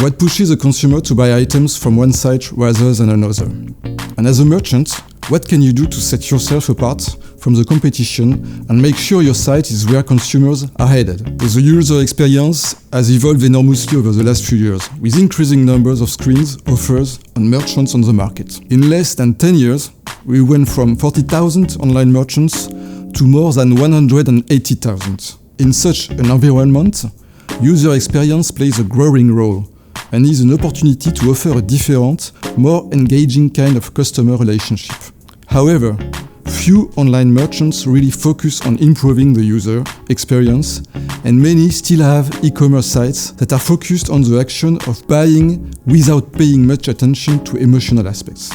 What pushes a consumer to buy items from one site rather than another? And as a merchant, what can you do to set yourself apart from the competition and make sure your site is where consumers are headed? The user experience has evolved enormously over the last few years, with increasing numbers of screens, offers, and merchants on the market. In less than 10 years, we went from 40,000 online merchants to more than 180,000. In such an environment, user experience plays a growing role and is an opportunity to offer a different, more engaging kind of customer relationship. However, few online merchants really focus on improving the user experience, and many still have e-commerce sites that are focused on the action of buying without paying much attention to emotional aspects.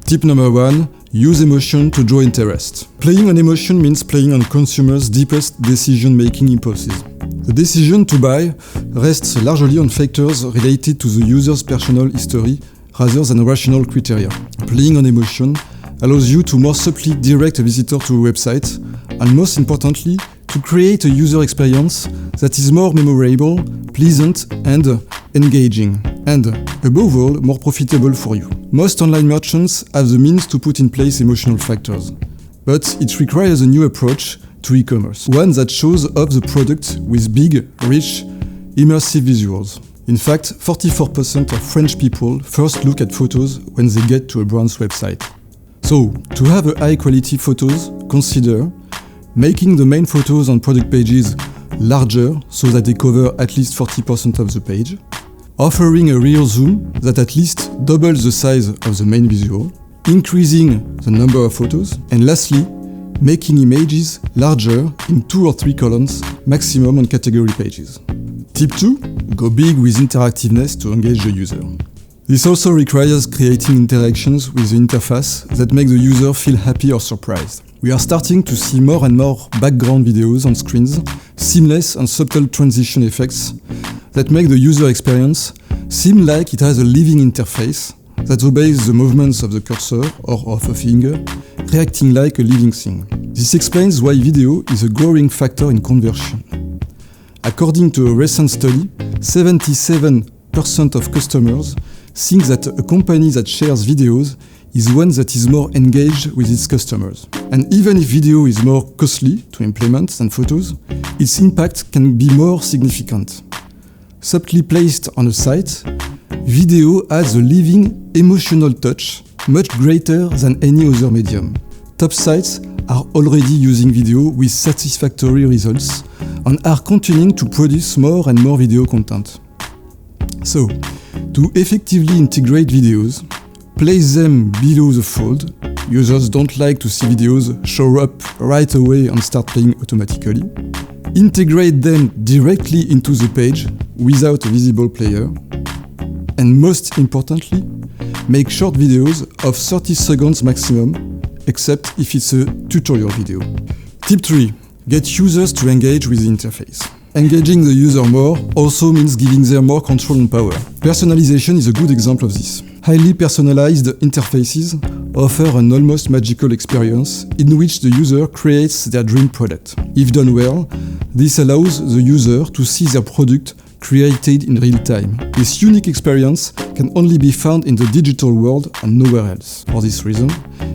Tip number 1, use emotion to draw interest. Playing on emotion means playing on consumers' deepest decision-making impulses. The decision to buy rests largely on factors related to the user's personal history rather than rational criteria. Playing on emotion allows you to more subtly direct a visitor to a website, and most importantly, to create a user experience that is more memorable, pleasant, and engaging, and, above all, more profitable for you. Most online merchants have the means to put in place emotional factors, but it requires a new approach to e-commerce, one that shows off the product with big, rich, immersive visuals. In fact, 44% of French people first look at photos when they get to a brand's website. So, to have a high-quality photos, consider making the main photos on product pages larger so that they cover at least 40% of the page, offering a real zoom that at least doubles the size of the main visual, increasing the number of photos, and lastly, making images larger in 2 or 3 columns, maximum on category pages. Tip 2. Go big with interactiveness to engage the user. This also requires creating interactions with the interface that make the user feel happy or surprised. We are starting to see more and more background videos on screens, seamless and subtle transition effects that make the user experience seem like it has a living interface that obeys the movements of the cursor or of a finger, reacting like a living thing. This explains why video is a growing factor in conversion. According to a recent study, 77% of customers think that a company that shares videos is one that is more engaged with its customers. And even if video is more costly to implement than photos, its impact can be more significant. Subtly placed on a site, video adds a living, emotional touch much greater than any other medium. Top sites are already using video with satisfactory results and are continuing to produce more and more video content. So, to effectively integrate videos, place them below the fold. Users don't like to see videos show up right away and start playing automatically. Integrate them directly into the page without a visible player. And most importantly, make short videos of 30 seconds maximum, except if it's a tutorial video. Tip 3. Get users to engage with the interface. Engaging the user more also means giving them more control and power. Personalization is a good example of this. Highly personalized interfaces offer an almost magical experience in which the user creates their dream product. If done well, this allows the user to see their product created in real time. This unique experience can only be found in the digital world and nowhere else. For this reason,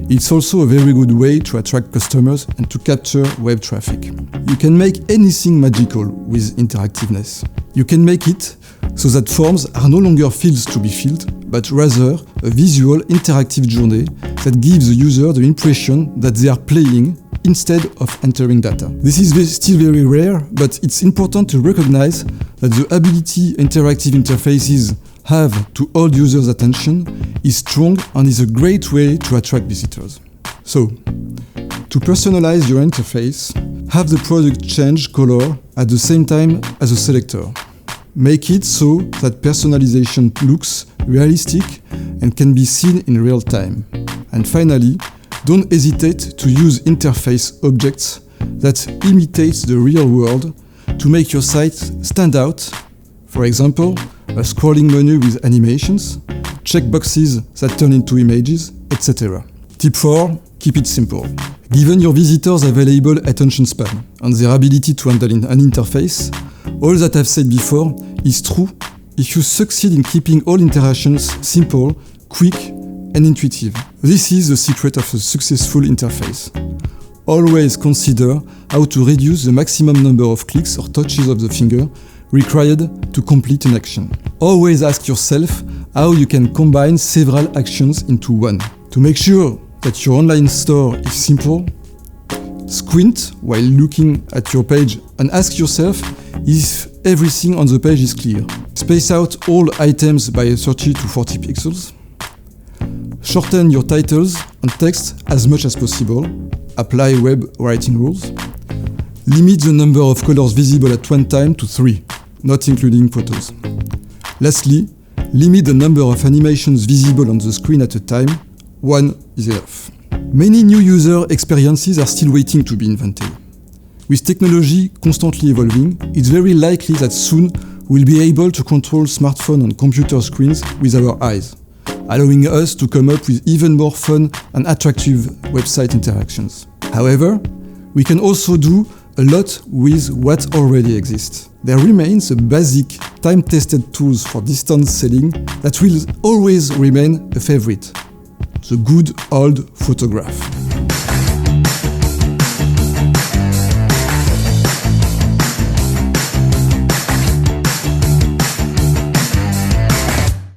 it's also a very good way to attract customers and to capture web traffic. You can make anything magical with interactiveness. You can make it so that forms are no longer fields to be filled, but rather a visual interactive journey that gives the user the impression that they are playing instead of entering data. This is still very rare, but it's important to recognize that the ability interactive interfaces have to hold users' attention is strong and is a great way to attract visitors. So, to personalize your interface, have the product change color at the same time as the selector. Make it so that personalization looks realistic and can be seen in real time. And finally, don't hesitate to use interface objects that imitate the real world to make your site stand out. For example, a scrolling menu with animations, checkboxes that turn into images, etc. Tip 4. Keep it simple. Given your visitors' available attention span and their ability to handle an interface, all that I've said before is true if you succeed in keeping all interactions simple, quick, and intuitive. This is the secret of a successful interface. Always consider how to reduce the maximum number of clicks or touches of the finger required to complete an action. Always ask yourself how you can combine several actions into one. To make sure that your online store is simple, squint while looking at your page and ask yourself if everything on the page is clear. Space out all items by 30 to 40 pixels. Shorten your titles and text as much as possible. Apply web writing rules. Limit the number of colors visible at one time to 3, not including photos. Lastly, limit the number of animations visible on the screen at a time. 1 is enough. Many new user experiences are still waiting to be invented. With technology constantly evolving, it's very likely that soon we'll be able to control smartphone and computer screens with our eyes, allowing us to come up with even more fun and attractive website interactions. However, we can also do a lot with what already exists. There remains a basic, time-tested tools for distance selling that will always remain a favorite: the good old photograph.